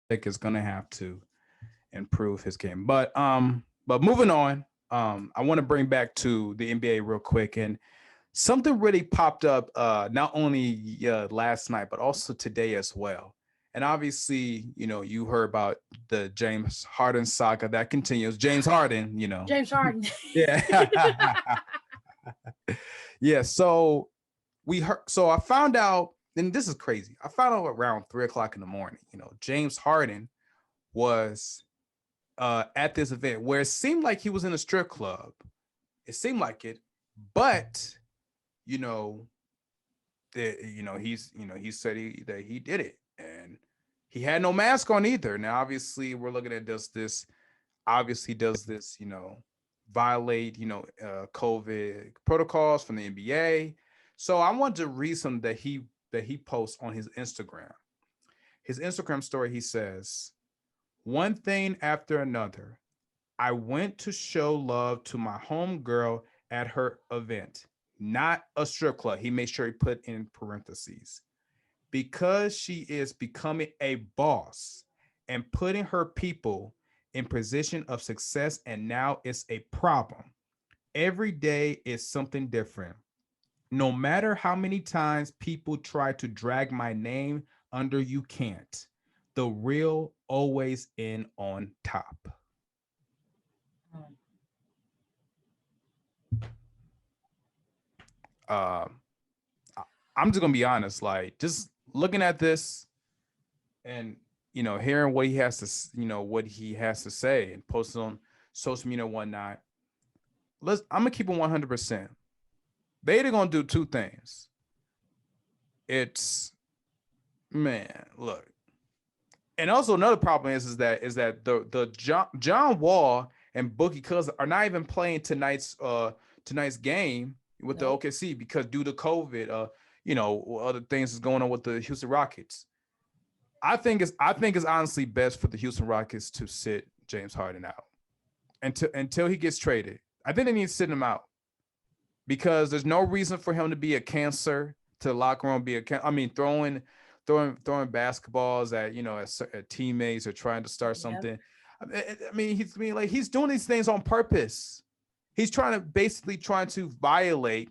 think is gonna have to improve his game. But moving on, I want to bring back to the NBA real quick, and something really popped up not only last night but also today as well. And obviously, you heard about the James Harden saga that continues. James Harden, James Harden. yeah, yeah. So we heard. So I found out, and this is crazy. I found out around 3 o'clock in the morning. James Harden was at this event where it seemed like he was in a strip club. It seemed like it, but you know, he said that he did it, and he had no mask on either. Now, obviously, we're looking at this. Obviously, does this violate COVID protocols from the NBA? So I want to read some that he posts on his Instagram. His Instagram story. He says, "One thing after another. I went to show love to my homegirl at her event, not a strip club." He made sure he put in parentheses, because she is becoming a boss and putting her people in position of success, and now it's a problem. Every day is something different. No matter how many times people try to drag my name under, you can't. The real always in on top. Um, I'm just gonna be honest, like just looking at this and hearing what he has to what he has to say and post it on social media and whatnot. I'm gonna keep it 100%. They either gonna do two things. It's man, look, and also another problem is that the John Wall and Boogie Cousins are not even playing tonight's game with the OKC because due to COVID, other things is going on with the Houston Rockets. I think it's honestly best for the Houston Rockets to sit James Harden out until he gets traded. I think they need to sit him out because there's no reason for him to be a cancer to the locker room. Throwing basketballs at teammates or trying to start something. He's doing these things on purpose. He's trying to violate.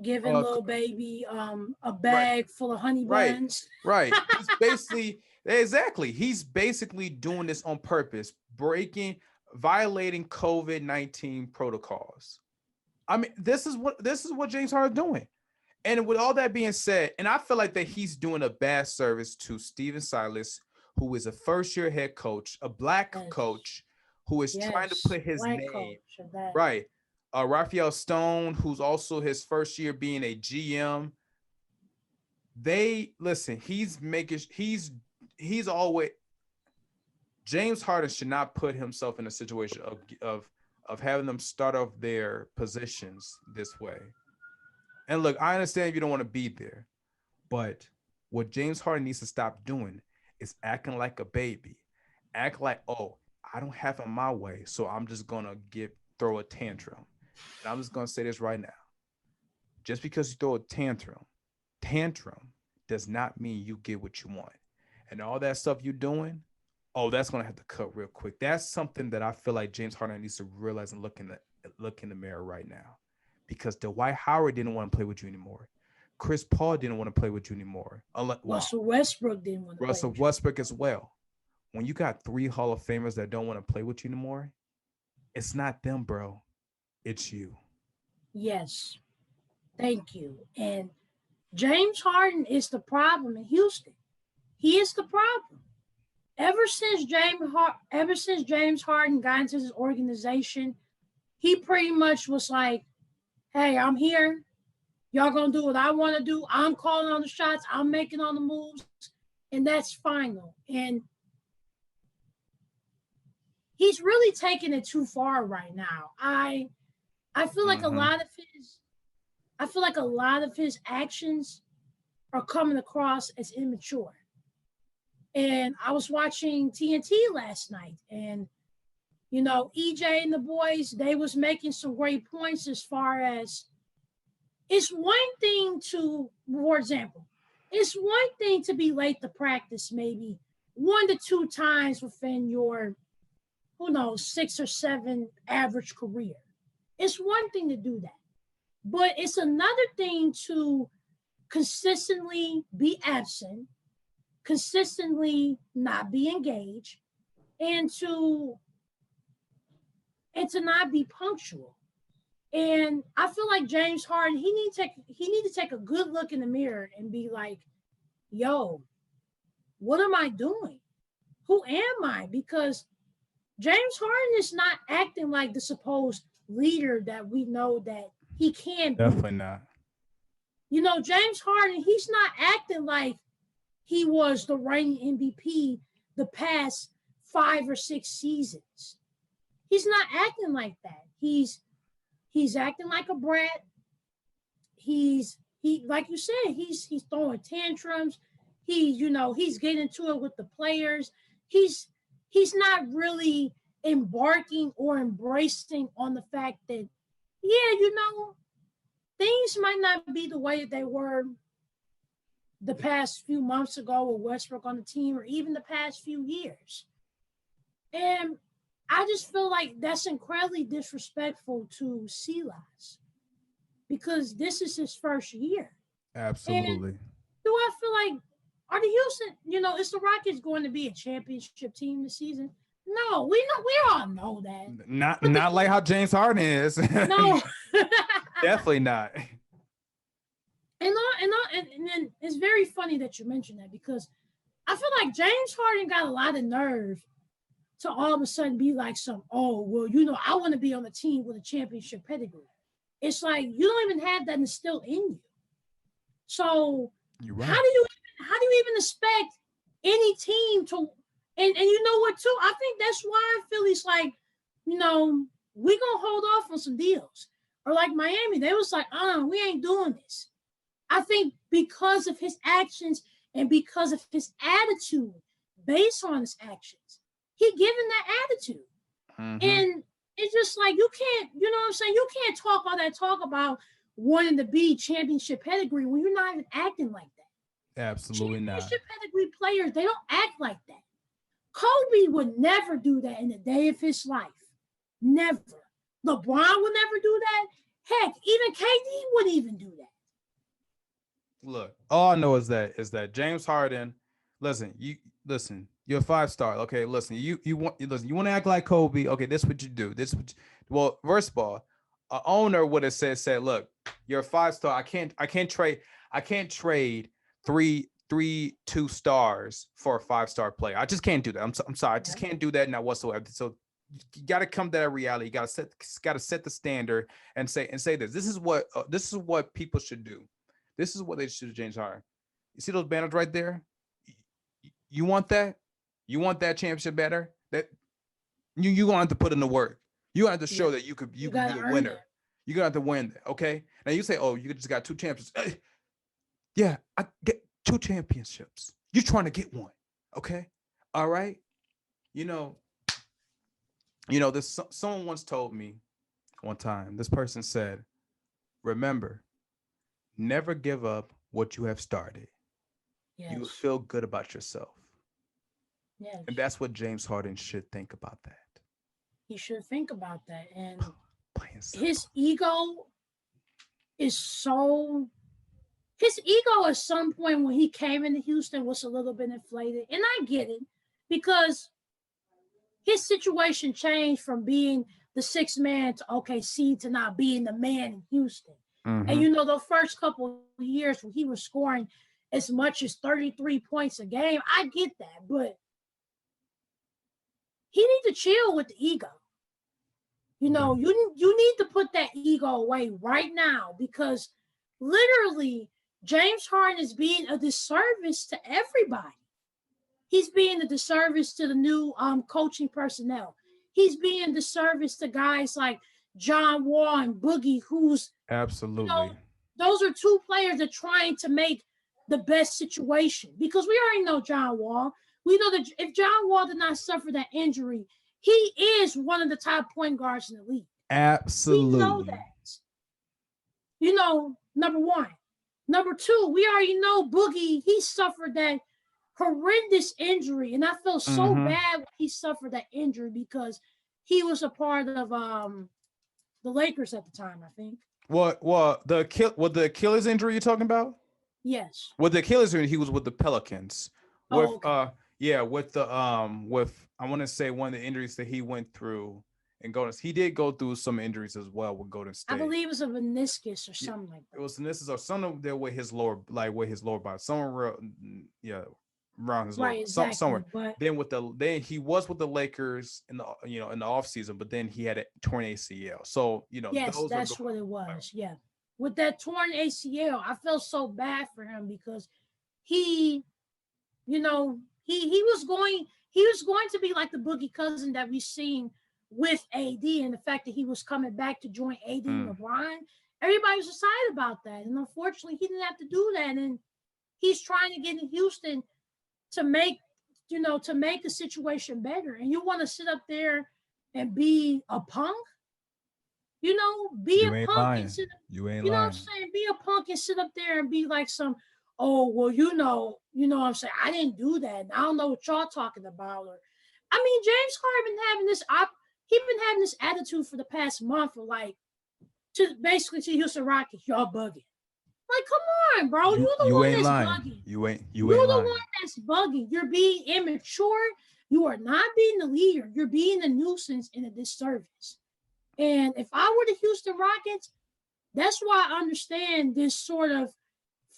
Giving little baby a bag full of honey buns. Right. He's basically doing this on purpose, violating COVID-19 protocols. I mean, this is what James Harden is doing. And with all that being said, and I feel like that he's doing a bad service to Steven Silas, who is a first-year head coach, a black coach, who is trying to put his name right. Raphael Stone, who's also his first year being a GM. He's always James Harden should not put himself in a situation of having them start off their positions this way. And look, I understand if you don't want to be there, but what James Harden needs to stop doing is acting like a baby. Act like, oh, I don't have it my way, so I'm just gonna throw a tantrum. And I'm just gonna say this right now. Just because you throw a tantrum does not mean you get what you want. And all that stuff you're doing, that's gonna have to cut real quick. That's something that I feel like James Harden needs to realize and look in the mirror right now. Because Dwight Howard didn't want to play with you anymore. Chris Paul didn't want to play with you anymore. Russell Westbrook didn't want to play with you. Russell Westbrook as well. When you got 3 Hall of Famers that don't want to play with you anymore, it's not them, bro. It's you. Yes. Thank you. And James Harden is the problem in Houston. He is the problem. Ever since James Harden got into his organization, he pretty much was like, hey, I'm here. Y'all gonna do what I want to do. I'm calling on the shots. I'm making all the moves. And that's final. And he's really taking it too far right now. I feel like a lot of his actions are coming across as immature. And I was watching TNT last night, and EJ and the boys, they was making some great points as far as it's one thing to, for example, it's one thing to be late to practice maybe 1 to 2 times within your, 6 or 7 average career. It's one thing to do that, but it's another thing to consistently be absent, consistently not be engaged, and to not be punctual. And I feel like James Harden, he need to take a good look in the mirror and be like, yo, what am I doing? Who am I? Because James Harden is not acting like the supposed leader that we know that he can be. Definitely not. James Harden, he's not acting like he was the reigning MVP the past 5 or 6 seasons. He's not acting like that. He's acting like a brat. He like you said, he's throwing tantrums. He's getting into it with the players. He's not really embarking or embracing on the fact that, things might not be the way they were the past few months ago with Westbrook on the team, or even the past few years. And I just feel like that's incredibly disrespectful to Silas, because this is his first year. Absolutely. And do I feel like, are the Houston, is the Rockets going to be a championship team this season? No, we all know that. Not like how James Harden is. No. Definitely not. And then it's very funny that you mentioned that, because I feel like James Harden got a lot of nerve to all of a sudden be like I want to be on a team with a championship pedigree. It's like you don't even have that instilled in you. So You're right. how do you even expect any team to? And you know what too? I think that's why Philly's like, we gonna hold off on some deals. Or like Miami, they was like, we ain't doing this. I think because of his actions and because of his attitude, based on his actions, he given that attitude. Mm-hmm. And it's just like, you can't, you know what I'm saying? You can't talk all that talk about wanting to be championship pedigree when you're not even acting like that. Absolutely not. Championship pedigree players, they don't act like that. Kobe would never do that in the day of his life. Never. LeBron would never do that. Heck, even KD wouldn't even do that. Look, all I know is that James Harden, listen, you're a 5-star. Okay, listen, you want to act like Kobe. Okay, this is what you do. Well, first of all, an owner would have said, look, you're a 5-star. I can't trade three 2 stars for a 5-star player. I just can't do that. I'm sorry. I just can't do that now whatsoever. So you got to come to that reality. You got to set the standard and say this. This is what people should do. This is what they should do, James Harden. You see those banners right there? You want that? You want that championship banner? That you gonna have to put in the work. You gonna have to show that you could be a winner. You're gonna have to win that. Okay. Now you say, oh, you just got 2 champions. Yeah, I get 2 championships. You're trying to get one. Okay. All right. This someone once told me one time. This person said, remember, never give up what you have started. Yes. You will feel good about yourself. Yes. And that's what James Harden should think about that. He should think about that. And his ego at some point when he came into Houston was a little bit inflated. And I get it, because his situation changed from being the 6th man to OKC to now being the man in Houston. Mm-hmm. And the first couple of years when he was scoring as much as 33 points a game, I get that, but he needs to chill with the ego. You need to put that ego away right now, because literally James Harden is being a disservice to everybody. He's being a disservice to the new coaching personnel. He's being a disservice to guys like John Wall and Boogie, who's absolutely. Those are 2 players that are trying to make the best situation, because we already know John Wall. We know that if John Wall did not suffer that injury, he is one of the top point guards in the league. Absolutely. We know that. Number 1. Number 2, we already know Boogie, he suffered that horrendous injury, and I felt so Mm-hmm. bad when he suffered that injury because he was a part of the Lakers at the time, I think. What the Achilles injury you're talking about? Yes. With the Achilles injury, he was with the Pelicans. Oh, With okay. yeah, with the with I want to say one of the injuries that he went through in Golden. He did go through some injuries as well with Golden I State. believe it's a meniscus or Yeah, something like it that. was, and this is some of there with his lower, like with his lower body, somewhere, yeah, around his lower, Right, somewhere. exactly. But Then he was with the Lakers in the in the off season, but then he had a torn ACL. So yes, those are that's going. what it was. Yeah. With that torn ACL, I felt so bad for him because he, he was going to be like the boogie cousin that we seen with AD, and the fact that he was coming back to join AD and Mm. LeBron. Everybody was excited about that. And unfortunately he didn't have to do that. And he's trying to get in Houston to make to make the situation better. And you want to sit up there and be a punk, be You a ain't punk and lying. sit, You ain't you know what I'm lying. saying? Be a punk and sit up there and be like some, oh, well, what I'm saying, I didn't do that. And I don't know what y'all talking about. Or, I mean, James Harden been having this, he been having this attitude for the past month, or like, to basically to Houston Rockets, y'all bugging. Like, come on, bro. You the You one ain't that's lying. bugging. You You're ain't the lying. one that's bugging. You're being immature. You are not being the leader. You're being a nuisance and a disservice. And if I were the Houston Rockets, that's why I understand this sort of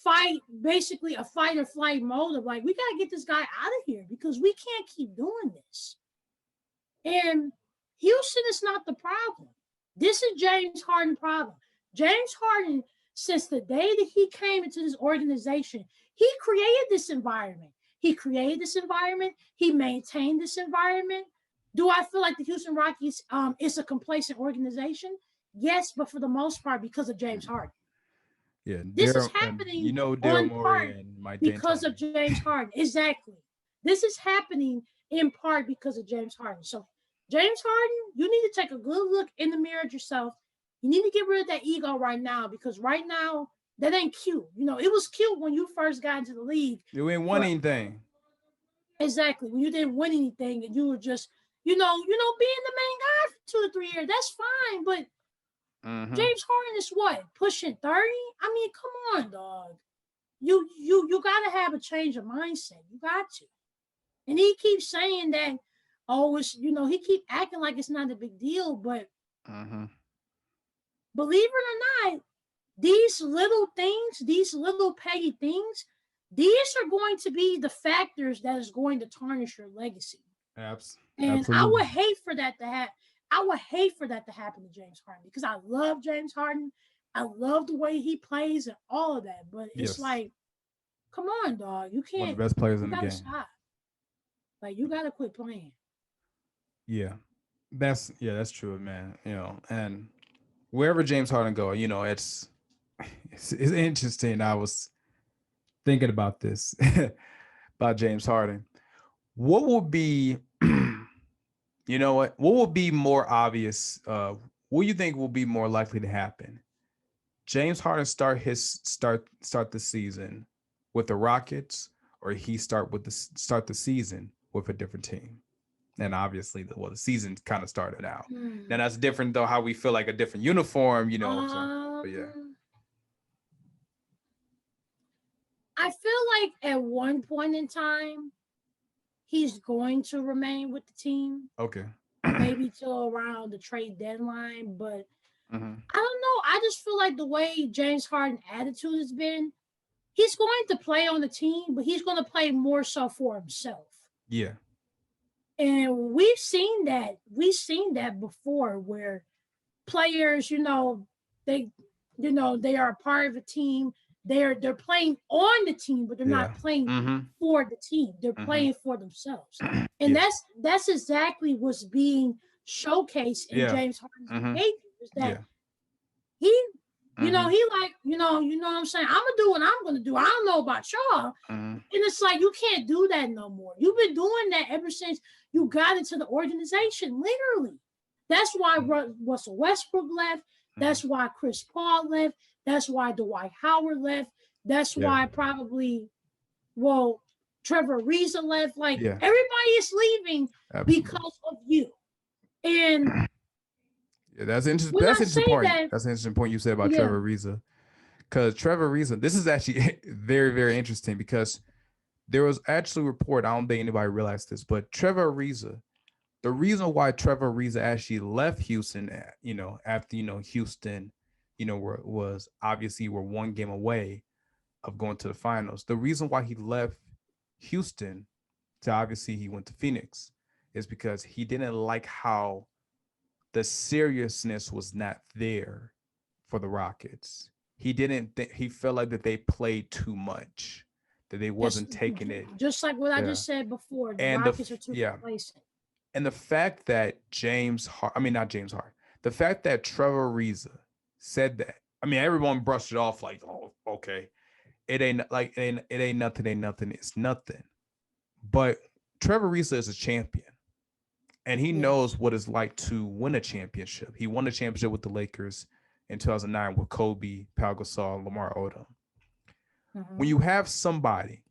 fight, basically a fight or flight mode of like, we got to get this guy out of here because we can't keep doing this. And Houston is not the problem. This is James Harden's problem. James Harden, since the day that he came into this organization, he created this environment. He created this environment. He maintained this environment. Do I feel like the Houston Rockets is a complacent organization? Yes, but for the most part, because of James Harden. Yeah, This is Daryl, and happening Daryl on Morey part and Mike because of D'Antoni. James Harden. Exactly. This is happening in part because of James Harden. So, James Harden, you need to take a good look in the mirror at yourself. You need to get rid of that ego right now because right now, that ain't cute. It was cute when you first got into the league. You ain't won But anything. exactly, when you didn't win anything and you were just, being the main guy for 2 to 3 years, that's fine. But Mm-hmm. James Harden is what? Pushing 30? I mean, come on, dog. You gotta have a change of mindset. You got to. And he keeps saying that, oh, it's he keep acting like it's not a big deal, but Mm-hmm. believe it or not, these little things, these little petty things, these are going to be the factors that is going to tarnish your legacy. And I Absolutely. would hate for that to happen. I would hate for that to happen to James Harden because I love James Harden. I love the way he plays and all of that. But it's Yes. like, come on, dog. You One of can't, the best players you in the gotta game. stop. Like, you gotta quit playing. Yeah. That's true, man. And wherever James Harden go, it's interesting. I was thinking about this about James Harden. What would be what would be more obvious? What do you think will be more likely to happen? James Harden start the season with the Rockets, or he start the season with a different team. And obviously, the season kind of started out. Now Hmm. that's different though. How we feel like a different uniform, So, but yeah, Um, I feel like at one point in time, he's going to remain with the team, okay. maybe till around the trade deadline. But Hmm. I don't know. I just feel like the way James Harden's attitude has been, he's going to play on the team, but he's going to play more so for himself. Yeah. And we've seen that. We've seen that before where players, they they are a part of a team. They're playing on the team, but they're Yeah. not playing Hmm. for the team. They're Hmm. playing for themselves. And Yeah. that's exactly what's being showcased in Yeah. James Harden's Hmm. behavior is that Yeah. he Hmm. he like, what I'm saying, I'm gonna do what I'm gonna do. I don't know about y'all. Hmm. And it's like you can't do that no more. You've been doing that ever since you got into the organization, literally. That's why Russell Westbrook left. Hmm. That's why Chris Paul left. That's why Dwight Howard left. That's Yeah. why probably, well, Trevor Ariza left. Like Yeah. everybody is leaving Absolutely. because of you. And yeah, that's interesting. when That's I an interesting say point. that, That's an interesting point you said about yeah, Trevor Ariza. Because Trevor Ariza, this is actually very, very interesting because there was actually a report. I don't think anybody realized this, but Trevor Ariza, the reason why Trevor Ariza actually left Houston, after Houston, was obviously we're one game away of going to the finals. The reason why he left Houston to obviously he went to Phoenix is because he didn't like how the seriousness was not there for the Rockets. He didn't he felt like that they played too much, that they wasn't taking it. Just like what I Yeah. just said before, the And Rockets are too yeah. complacent. And the fact that not James Harden, the fact that Trevor Ariza said that, I mean, everyone brushed it off like, oh, okay, it ain't nothing, it's nothing. But Trevor Ariza is a champion, and he knows what it's like to win a championship. He won a championship with the Lakers in 2009 with Kobe, Pau Gasol, Lamar Odom. When you have somebody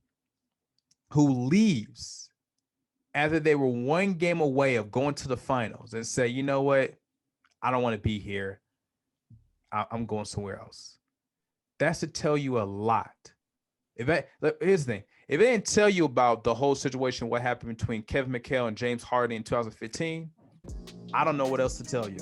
who leaves after they were one game away of going to the finals and say, you know what, I don't want to be here, I'm going somewhere else. That's to tell you a lot. Here's the thing. If it didn't tell you about the whole situation, what happened between Kevin McHale and James Harden in 2015, I don't know what else to tell you.